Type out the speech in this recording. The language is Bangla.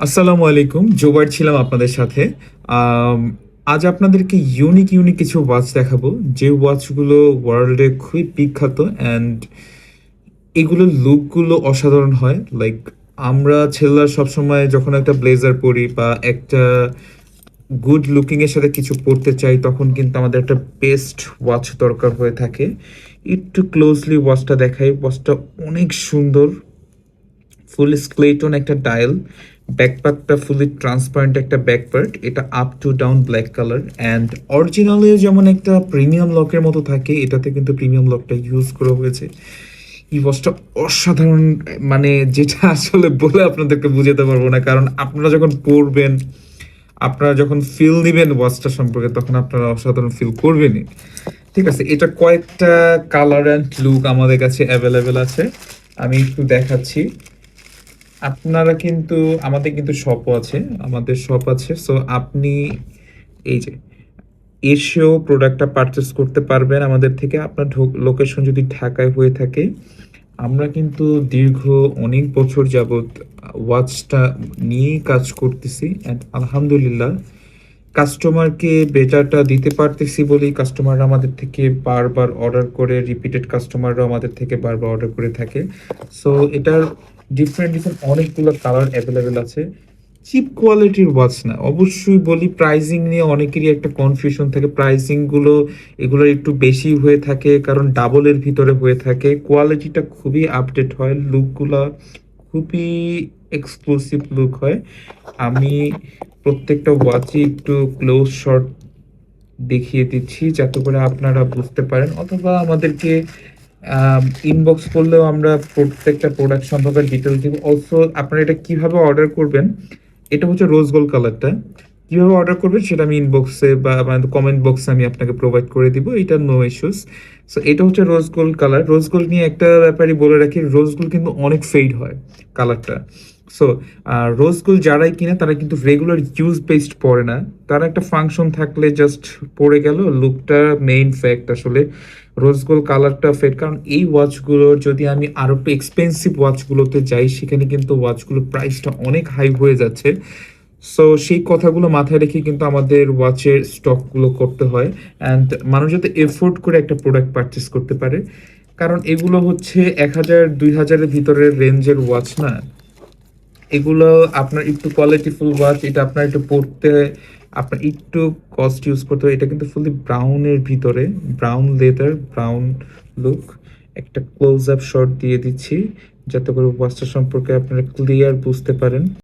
আসসালামু আলাইকুম, জোবার ছিলাম আপনাদের সাথে। আম, আজ আপনাদেরকে ইউনিক ইউনিক কিছু ওয়াচ দেখাবো, যে ওয়াচগুলো ওয়ার্ল্ডে খুবই বিখ্যাত অ্যান্ড এগুলোর লুকগুলো অসাধারণ হয়। লাইক আমরা ছেলেরা সবসময় যখন একটা ব্লেজার পরি বা একটা গুড লুকিং এর সাথে কিছু পরতে চাই, তখন কিন্তু আমাদের একটা বেস্ট ওয়াচ দরকার হয়ে থাকে। একটু ক্লোজলি ওয়াচটা দেখাই। ওয়াচটা অনেক সুন্দর, ফুল স্কেলেটন একটা ডায়াল, ব্যাকপ্যাকটা ফুলি ট্রান্সপারেন্ট একটা ব্যাকপার্ট, এটা up to down black colour and অরিজিনালে যেমন একটা প্রিমিয়াম লকের মতো থাকে, এটাতে কিন্তু প্রিমিয়াম লকটা ইউজ করা হয়েছে। এই ওয়াচটা অসাধারণ, মানে যেটা আসলে বলে আপনাদেরকে বুঝাতে পারবো না, কারণ আপনারা যখন পড়বেন, আপনারা যখন ফিল দিবেন ওয়াচটা সম্পর্কে, তখন আপনারা অসাধারণ ফিল করবেনই। ঠিক আছে, এটা কয়েকটা কালার অ্যান্ড লুক আমাদের কাছে অ্যাভেলেবেল আছে, আমি একটু দেখাচ্ছি। আপনারা কিন্তু, আমাদের কিন্তু শপও আছে, আমাদের শপ আছে। সো আপনি এই যে এসেও প্রোডাক্টটা পারচেস করতে পারবেন আমাদের থেকে। আপনার লোকেশন যদি ঢাকায় হয়ে থাকে, আমরা কিন্তু দীর্ঘ অনেক বছর যাবত ওয়াচটা নিয়েই কাজ করতেছি অ্যান্ড আলহামদুলিল্লাহ কাস্টমারকে বেটারটা দিতে পারতেছি বলেই কাস্টমাররা আমাদের থেকে বারবার অর্ডার করে, রিপিটেড কাস্টমাররা আমাদের থেকে বারবার অর্ডার করে থাকে। সো এটার ডিফারেন্ট ডিফারেন্ট অনেকগুলো কালার অ্যাভেলেবেল আছে। চিপ কোয়ালিটির ওয়াচ না, অবশ্যই বলি, প্রাইজিং নিয়ে অনেকেরই একটা কনফিউশন থাকে। প্রাইজিংগুলো এগুলোর একটু বেশি হয়ে থাকে, কারণ ডাবলের ভিতরে হয়ে থাকে। কোয়ালিটিটা খুবই আপডেট হয়, লুকগুলা খুবই এক্সক্লুসিভ লুক হয়। আমি প্রত্যেকটা ওয়াচই একটু ক্লোজ শট দেখিয়ে দিচ্ছি, যাতে করে আপনারা বুঝতে পারেন, অথবা আমাদেরকে ইনবক্স করলেও আমরা প্রত্যেকটা প্রোডাক্ট সম্পর্কে ডিটেল দিব। অলসো আপনারা এটা কিভাবে অর্ডার করবেন, এটা হচ্ছে রোজ গোল্ড কালারটা, কিভাবে অর্ডার করবেন সেটা আমি ইনবক্সে বা আমাদের কমেন্ট বক্সে আমি আপনাকে প্রোভাইড করে দিব, এটা নো ইস্যুস। সো এটা হচ্ছে rose gold colour. Rose gold নিয়ে একটা ব্যাপারই বলে রাখি, রোজ গোল্ড কিন্তু অনেক ফেড হয় কালারটা। সো রোজ গোল্ড যারাই কিনে তারা কিন্তু রেগুলার ইউজ বেসড পরে না, তারা একটা ফাংশন থাকলে জাস্ট পরে গেল, লুকটা মেইন ফ্যাক্ট আসলে। রোজ গোল্ড কালারটা ফেড, কারণ এই ওয়াচগুলোর যদি আমি আরো একটু এক্সপেন্সিভ ওয়াচগুলোতে যাই, সেখানে কিন্তু ওয়াচগুলোর প্রাইসটা অনেক হাই হয়ে যাচ্ছে। সো সেই কথাগুলো মাথায় রেখে কিন্তু আমাদের ওয়াচের স্টকগুলো করতে হয় অ্যান্ড মানুষ যাতে এফোর্ড করে একটা প্রোডাক্ট পারচেস করতে পারে, কারণ এগুলো হচ্ছে 1000-2000-এর ভিতরের রেঞ্জের ওয়াচ না। এগুলো আপনার একটু কোয়ালিটিফুল ওয়াচ, এটা আপনার একটু পড়তে, আপনার একটু কস্ট ইউজ করতে হয়। এটা কিন্তু ফুলি ব্রাউনের ভিতরে, ব্রাউন লেদার, ব্রাউন লুক। একটা ক্লোজ আপ শট দিয়ে দিচ্ছি যাতে করে ওয়াচটা সম্পর্কে আপনারা ক্লিয়ার বুঝতে পারেন।